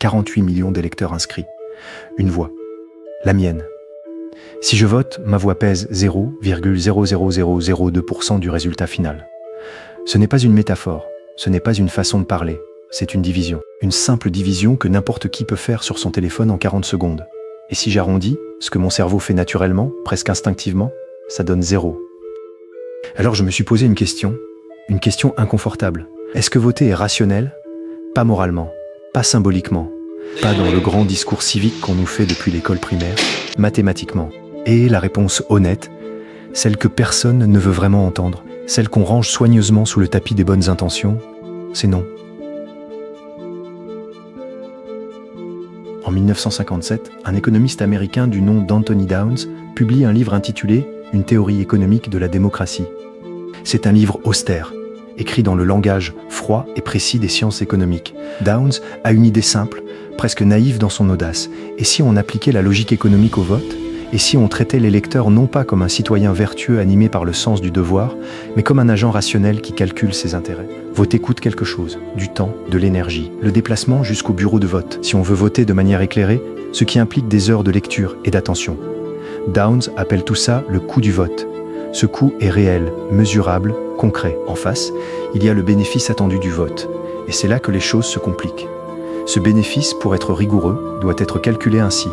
48 millions d'électeurs inscrits. Une voix. La mienne. Si je vote, ma voix pèse 0,00002% du résultat final. Ce n'est pas une métaphore, ce n'est pas une façon de parler, c'est une division. Une simple division que n'importe qui peut faire sur son téléphone en 40 secondes. Et si j'arrondis, ce que mon cerveau fait naturellement, presque instinctivement, ça donne 0. Alors je me suis posé une question inconfortable. Est-ce que voter est rationnel? Pas moralement, pas symboliquement, pas dans le grand discours civique qu'on nous fait depuis l'école primaire, mathématiquement. Et la réponse honnête, celle que personne ne veut vraiment entendre, celle qu'on range soigneusement sous le tapis des bonnes intentions, c'est non. En 1957, un économiste américain du nom d'Anthony Downs publie un livre intitulé « Une théorie économique de la démocratie ». C'est un livre austère, écrit dans le langage froid et précis des sciences économiques. Downs a une idée simple, presque naïve dans son audace. Et si on appliquait la logique économique au vote? Et si on traitait l'électeur non pas comme un citoyen vertueux animé par le sens du devoir, mais comme un agent rationnel qui calcule ses intérêts? Voter coûte quelque chose, du temps, de l'énergie, le déplacement jusqu'au bureau de vote, si on veut voter de manière éclairée, ce qui implique des heures de lecture et d'attention. Downs appelle tout ça le coût du vote. Ce coût est réel, mesurable, concret. En face, il y a le bénéfice attendu du vote. Et c'est là que les choses se compliquent. Ce bénéfice, pour être rigoureux, doit être calculé ainsi.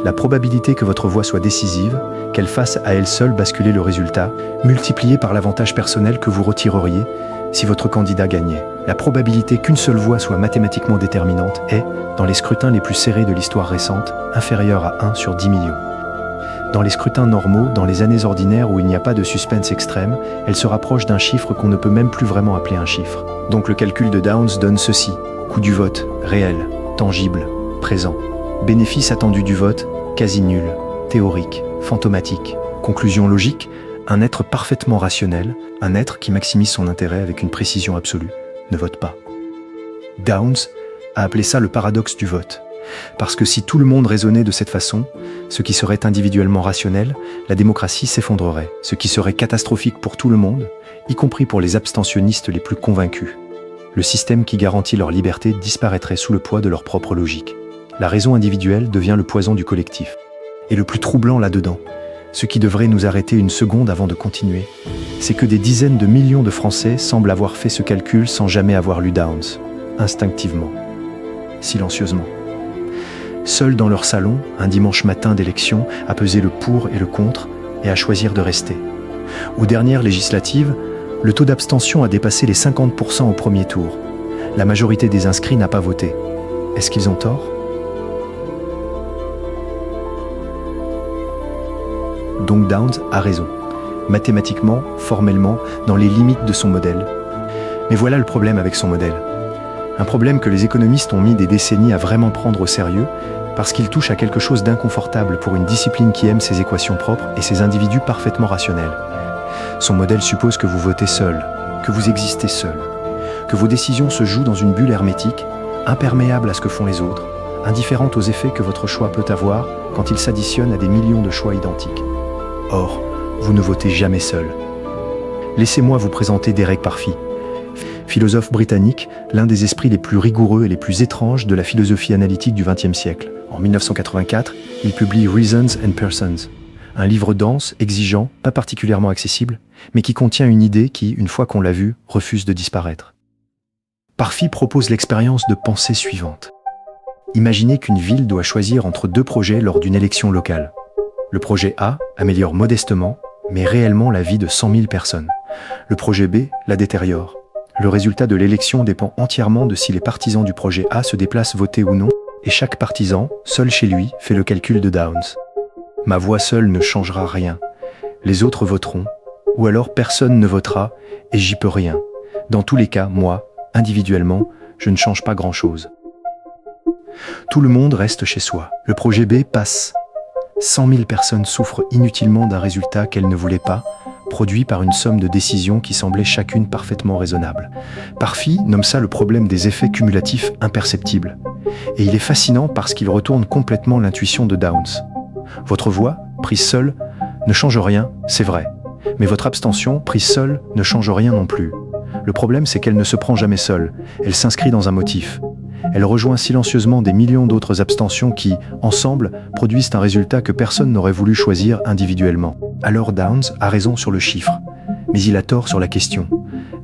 La probabilité que votre voix soit décisive, qu'elle fasse à elle seule basculer le résultat, multipliée par l'avantage personnel que vous retireriez si votre candidat gagnait. La probabilité qu'une seule voix soit mathématiquement déterminante est, dans les scrutins les plus serrés de l'histoire récente, inférieure à 1 sur 10 millions. Dans les scrutins normaux, dans les années ordinaires où il n'y a pas de suspense extrême, elle se rapproche d'un chiffre qu'on ne peut même plus vraiment appeler un chiffre. Donc le calcul de Downs donne ceci. Coût du vote, réel, tangible, présent. Bénéfice attendu du vote, quasi nul, théorique, fantomatique. Conclusion logique, un être parfaitement rationnel, un être qui maximise son intérêt avec une précision absolue, ne vote pas. Downs a appelé ça le paradoxe du vote. Parce que si tout le monde raisonnait de cette façon, ce qui serait individuellement rationnel, la démocratie s'effondrerait, ce qui serait catastrophique pour tout le monde, y compris pour les abstentionnistes les plus convaincus. Le système qui garantit leur liberté disparaîtrait sous le poids de leur propre logique. La raison individuelle devient le poison du collectif. Et le plus troublant là-dedans, ce qui devrait nous arrêter une seconde avant de continuer, c'est que des dizaines de millions de Français semblent avoir fait ce calcul sans jamais avoir lu Downs, instinctivement, silencieusement. Seuls dans leur salon, un dimanche matin d'élection, à peser le pour et le contre et à choisir de rester. Aux dernières législatives, le taux d'abstention a dépassé les 50% au premier tour. La majorité des inscrits n'a pas voté. Est-ce qu'ils ont tort? Donc Downs a raison, mathématiquement, formellement, dans les limites de son modèle. Mais voilà le problème avec son modèle. Un problème que les économistes ont mis des décennies à vraiment prendre au sérieux, parce qu'il touche à quelque chose d'inconfortable pour une discipline qui aime ses équations propres et ses individus parfaitement rationnels. Son modèle suppose que vous votez seul, que vous existez seul, que vos décisions se jouent dans une bulle hermétique, imperméable à ce que font les autres, indifférente aux effets que votre choix peut avoir quand il s'additionne à des millions de choix identiques. Or, vous ne votez jamais seul. Laissez-moi vous présenter Derek Parfit, philosophe britannique, l'un des esprits les plus rigoureux et les plus étranges de la philosophie analytique du XXe siècle. En 1984, il publie Reasons and Persons, un livre dense, exigeant, pas particulièrement accessible, mais qui contient une idée qui, une fois qu'on l'a vue, refuse de disparaître. Parfit propose l'expérience de pensée suivante. Imaginez qu'une ville doit choisir entre deux projets lors d'une élection locale. Le projet A améliore modestement, mais réellement la vie de 100 000 personnes. Le projet B la détériore. Le résultat de l'élection dépend entièrement de si les partisans du projet A se déplacent voter ou non, et chaque partisan, seul chez lui, fait le calcul de Downs. Ma voix seule ne changera rien. Les autres voteront, ou alors personne ne votera, et j'y peux rien. Dans tous les cas, moi, individuellement, je ne change pas grand-chose. Tout le monde reste chez soi. Le projet B passe. 100 000 personnes souffrent inutilement d'un résultat qu'elles ne voulaient pas, produit par une somme de décisions qui semblaient chacune parfaitement raisonnables. Parfit nomme ça le problème des effets cumulatifs imperceptibles. Et il est fascinant parce qu'il retourne complètement l'intuition de Downs. Votre voix, prise seule, ne change rien, c'est vrai. Mais votre abstention, prise seule, ne change rien non plus. Le problème, c'est qu'elle ne se prend jamais seule. Elle s'inscrit dans un motif. Elle rejoint silencieusement des millions d'autres abstentions qui, ensemble, produisent un résultat que personne n'aurait voulu choisir individuellement. Alors Downs a raison sur le chiffre, mais il a tort sur la question.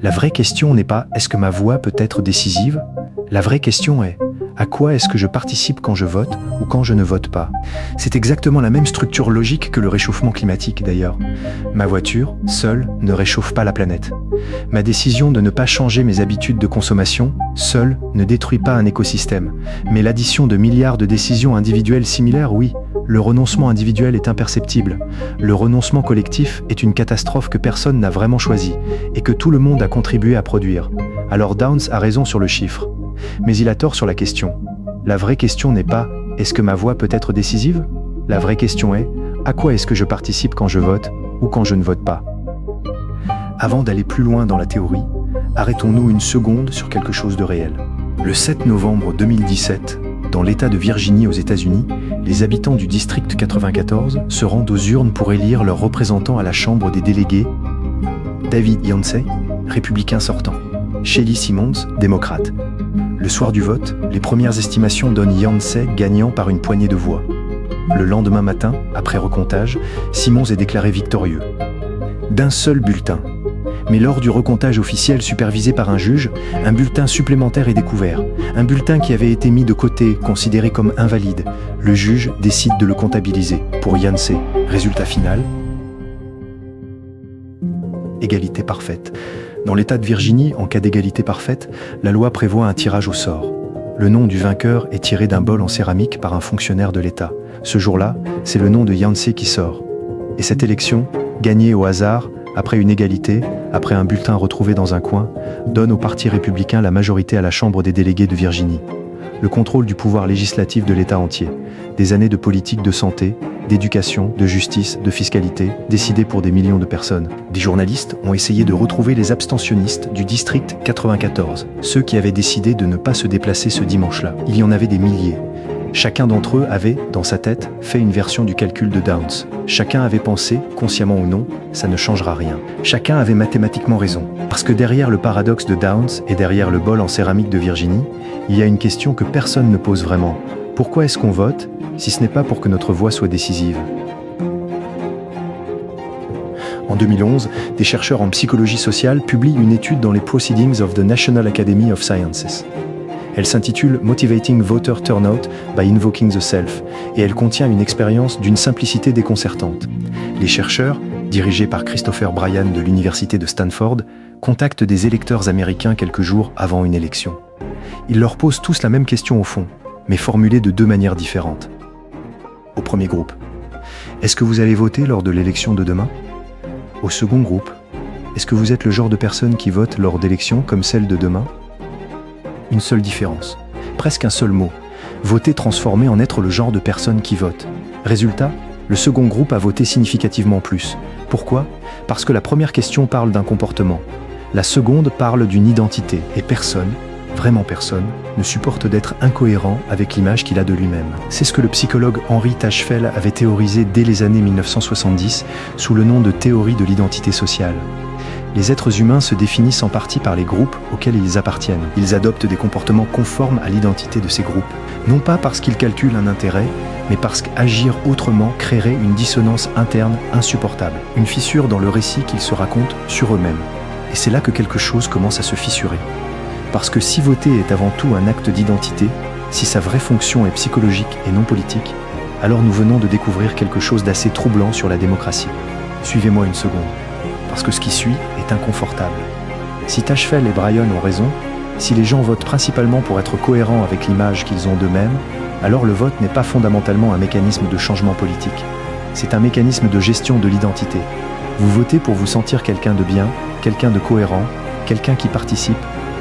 La vraie question n'est pas « est-ce que ma voix peut être décisive ?» La vraie question est « à quoi est-ce que je participe quand je vote ou quand je ne vote pas ?» C'est exactement la même structure logique que le réchauffement climatique d'ailleurs. Ma voiture, seule, ne réchauffe pas la planète. Ma décision de ne pas changer mes habitudes de consommation, seule, ne détruit pas un écosystème. Mais l'addition de milliards de décisions individuelles similaires, oui, le renoncement individuel est imperceptible. Le renoncement collectif est une catastrophe que personne n'a vraiment choisie et que tout le monde a contribué à produire. Alors Downs a raison sur le chiffre. Mais il a tort sur la question. La vraie question n'est pas « est-ce que ma voix peut être décisive ?» La vraie question est « à quoi est-ce que je participe quand je vote ou quand je ne vote pas ?» Avant d'aller plus loin dans la théorie, arrêtons-nous une seconde sur quelque chose de réel. Le 7 novembre 2017, dans l'État de Virginie aux États-Unis, les habitants du district 94 se rendent aux urnes pour élire leur représentant à la Chambre des délégués, David Yancey, républicain sortant, Shelley Simmons, démocrate. Le soir du vote, les premières estimations donnent Yancey gagnant par une poignée de voix. Le lendemain matin, après recomptage, Simmons est déclaré victorieux. D'un seul bulletin. Mais lors du recomptage officiel supervisé par un juge, un bulletin supplémentaire est découvert. Un bulletin qui avait été mis de côté, considéré comme invalide. Le juge décide de le comptabiliser. Pour Yancey, résultat final, égalité parfaite. Dans l'État de Virginie, en cas d'égalité parfaite, la loi prévoit un tirage au sort. Le nom du vainqueur est tiré d'un bol en céramique par un fonctionnaire de l'État. Ce jour-là, c'est le nom de Yancey qui sort. Et cette élection, gagnée au hasard, après une égalité, après un bulletin retrouvé dans un coin, donne au Parti républicain la majorité à la Chambre des délégués de Virginie. Le contrôle du pouvoir législatif de l'État entier. Des années de politique de santé, d'éducation, de justice, de fiscalité, décidées pour des millions de personnes. Des journalistes ont essayé de retrouver les abstentionnistes du district 94, ceux qui avaient décidé de ne pas se déplacer ce dimanche-là. Il y en avait des milliers. Chacun d'entre eux avait, dans sa tête, fait une version du calcul de Downs. Chacun avait pensé, consciemment ou non, ça ne changera rien. Chacun avait mathématiquement raison. Parce que derrière le paradoxe de Downs et derrière le bol en céramique de Virginie, il y a une question que personne ne pose vraiment. Pourquoi est-ce qu'on vote, si ce n'est pas pour que notre voix soit décisive ? En 2011, des chercheurs en psychologie sociale publient une étude dans les Proceedings of the National Academy of Sciences. Elle s'intitule « Motivating Voter Turnout by Invoking the Self » et elle contient une expérience d'une simplicité déconcertante. Les chercheurs, dirigés par Christopher Bryan de l'université de Stanford, contactent des électeurs américains quelques jours avant une élection. Ils leur posent tous la même question au fond, mais formulée de deux manières différentes. Au premier groupe, est-ce que vous allez voter lors de l'élection de demain ? Au second groupe, est-ce que vous êtes le genre de personne qui vote lors d'élections comme celle de demain ? Une seule différence, presque un seul mot. Voter transformé en être le genre de personne qui vote. Résultat, le second groupe a voté significativement plus. Pourquoi ? Parce que la première question parle d'un comportement. La seconde parle d'une identité. Et personne, vraiment personne, ne supporte d'être incohérent avec l'image qu'il a de lui-même. C'est ce que le psychologue Henri Tajfel avait théorisé dès les années 1970 sous le nom de théorie de l'identité sociale. Les êtres humains se définissent en partie par les groupes auxquels ils appartiennent. Ils adoptent des comportements conformes à l'identité de ces groupes. Non pas parce qu'ils calculent un intérêt, mais parce qu'agir autrement créerait une dissonance interne insupportable. Une fissure dans le récit qu'ils se racontent sur eux-mêmes. Et c'est là que quelque chose commence à se fissurer. Parce que si voter est avant tout un acte d'identité, si sa vraie fonction est psychologique et non politique, alors nous venons de découvrir quelque chose d'assez troublant sur la démocratie. Suivez-moi une seconde. Parce que ce qui suit est inconfortable. Si Tajfel et Bryan ont raison, si les gens votent principalement pour être cohérents avec l'image qu'ils ont d'eux-mêmes, alors le vote n'est pas fondamentalement un mécanisme de changement politique. C'est un mécanisme de gestion de l'identité. Vous votez pour vous sentir quelqu'un de bien, quelqu'un de cohérent, quelqu'un qui participe,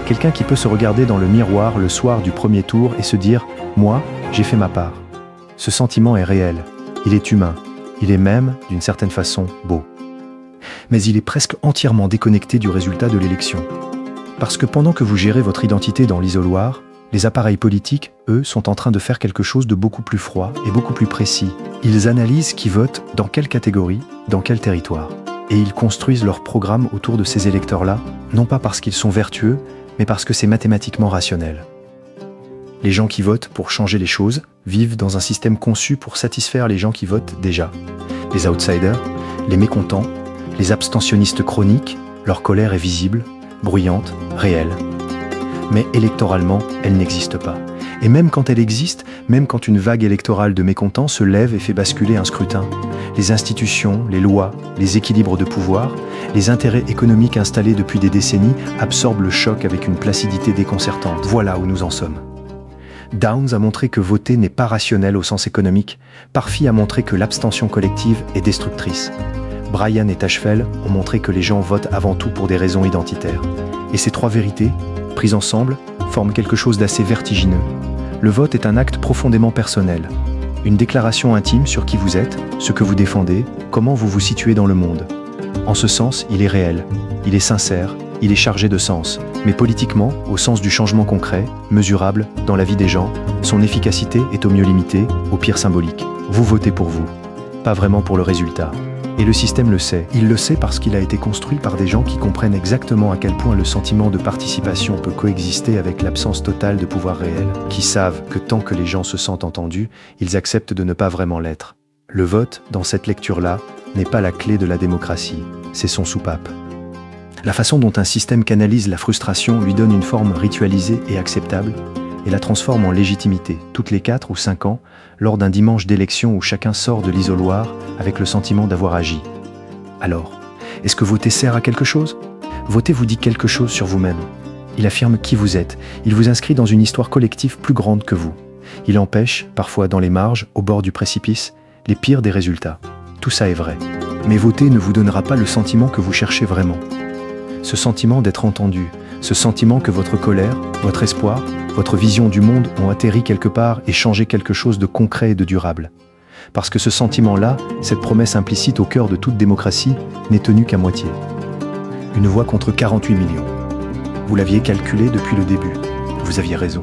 quelqu'un qui peut se regarder dans le miroir le soir du premier tour et se dire « Moi, j'ai fait ma part ». Ce sentiment est réel, il est humain, il est même, d'une certaine façon, beau. Mais il est presque entièrement déconnecté du résultat de l'élection. Parce que pendant que vous gérez votre identité dans l'isoloir, les appareils politiques, eux, sont en train de faire quelque chose de beaucoup plus froid et beaucoup plus précis. Ils analysent qui vote dans quelle catégorie, dans quel territoire. Et ils construisent leur programme autour de ces électeurs-là, non pas parce qu'ils sont vertueux, mais parce que c'est mathématiquement rationnel. Les gens qui votent pour changer les choses vivent dans un système conçu pour satisfaire les gens qui votent déjà. Les outsiders, les mécontents, les abstentionnistes chroniques, leur colère est visible, bruyante, réelle. Mais électoralement, elle n'existe pas. Et même quand elle existe, même quand une vague électorale de mécontents se lève et fait basculer un scrutin, les institutions, les lois, les équilibres de pouvoir, les intérêts économiques installés depuis des décennies absorbent le choc avec une placidité déconcertante. Voilà où nous en sommes. Downs a montré que voter n'est pas rationnel au sens économique. Parfit a montré que l'abstention collective est destructrice. Bryan et Tajfel ont montré que les gens votent avant tout pour des raisons identitaires. Et ces trois vérités, prises ensemble, forment quelque chose d'assez vertigineux. Le vote est un acte profondément personnel. Une déclaration intime sur qui vous êtes, ce que vous défendez, comment vous vous situez dans le monde. En ce sens, il est réel, il est sincère, il est chargé de sens. Mais politiquement, au sens du changement concret, mesurable, dans la vie des gens, son efficacité est au mieux limitée, au pire symbolique. Vous votez pour vous, pas vraiment pour le résultat. Et le système le sait. Il le sait parce qu'il a été construit par des gens qui comprennent exactement à quel point le sentiment de participation peut coexister avec l'absence totale de pouvoir réel, qui savent que tant que les gens se sentent entendus, ils acceptent de ne pas vraiment l'être. Le vote, dans cette lecture-là, n'est pas la clé de la démocratie, c'est son soupape. La façon dont un système canalise la frustration lui donne une forme ritualisée et acceptable, et la transforme en légitimité, toutes les 4 ou 5 ans, lors d'un dimanche d'élection où chacun sort de l'isoloir avec le sentiment d'avoir agi. Alors, est-ce que voter sert à quelque chose ? Voter vous dit quelque chose sur vous-même. Il affirme qui vous êtes, il vous inscrit dans une histoire collective plus grande que vous. Il empêche, parfois dans les marges, au bord du précipice, les pires des résultats. Tout ça est vrai. Mais voter ne vous donnera pas le sentiment que vous cherchez vraiment. Ce sentiment d'être entendu, ce sentiment que votre colère, votre espoir, votre vision du monde ont atterri quelque part et changé quelque chose de concret et de durable. Parce que ce sentiment-là, cette promesse implicite au cœur de toute démocratie, n'est tenue qu'à moitié. Une voix contre 48 millions. Vous l'aviez calculé depuis le début. Vous aviez raison.